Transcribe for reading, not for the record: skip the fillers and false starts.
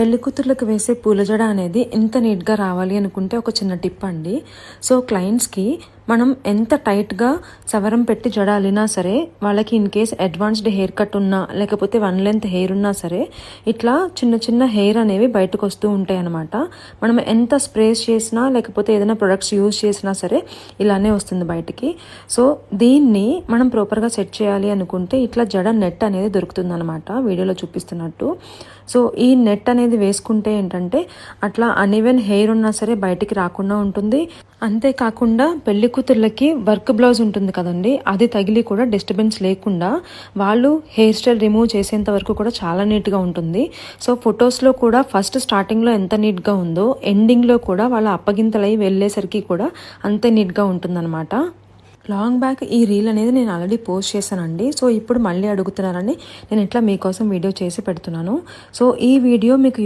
పెళ్లి కూతుర్లకు వేసే పూల జడ అనేది ఎంత నీట్గా రావాలి అనుకుంటే ఒక చిన్న టిప్ అండి. సో క్లయింట్స్కి మనం ఎంత టైట్గా సవరం పెట్టి జడ అల్లినా సరే, వాళ్ళకి in case advanced hair cut ఉన్నా లేకపోతే వన్ లెంత్ హెయిర్ ఉన్నా సరే ఇట్లా చిన్న చిన్న హెయిర్ అనేవి బయటకు వస్తూ ఉంటాయి అన్నమాట. మనం ఎంత స్ప్రేస్ చేసినా లేకపోతే ఏదైనా ప్రొడక్ట్స్ యూజ్ చేసినా సరే ఇలానే వస్తుంది బయటికి. సో దీన్ని మనం ప్రాపర్గా సెట్ చేయాలి అనుకుంటే ఇట్లా జడ నెట్ అనేది దొరుకుతుంది అనమాట, వీడియోలో చూపిస్తున్నట్టు. సో ఈ నెట్ అనేది వేసుకుంటే ఏంటంటే అట్లా అన్ఈవెన్ హెయిర్ ఉన్నా సరే బయటికి రాకుండా ఉంటుంది. అంతేకాకుండా పెళ్లి కూతుర్లకి వర్క్ బ్లౌజ్ ఉంటుంది కదండి, అది తగిలి కూడా డిస్టర్బెన్స్ లేకుండా వాళ్ళు హెయిర్ స్టైల్ రిమూవ్ చేసేంత వరకు కూడా చాలా నీట్గా ఉంటుంది. సో ఫొటోస్లో కూడా ఫస్ట్ స్టార్టింగ్లో ఎంత నీట్గా ఉందో ఎండింగ్లో కూడా వాళ్ళ అప్పగింతలై వెళ్ళేసరికి కూడా అంతే నీట్గా ఉంటుందన్నమాట. లాంగ్ బ్యాక్ ఈ రీల్ అనేది నేను ఆల్రెడీ పోస్ట్ చేశానండి. సో ఇప్పుడు మళ్ళీ అడుగుతున్నారని నేను ఇట్లా మీకోసం వీడియో చేసి పెడుతున్నాను. సో ఈ వీడియో మీకు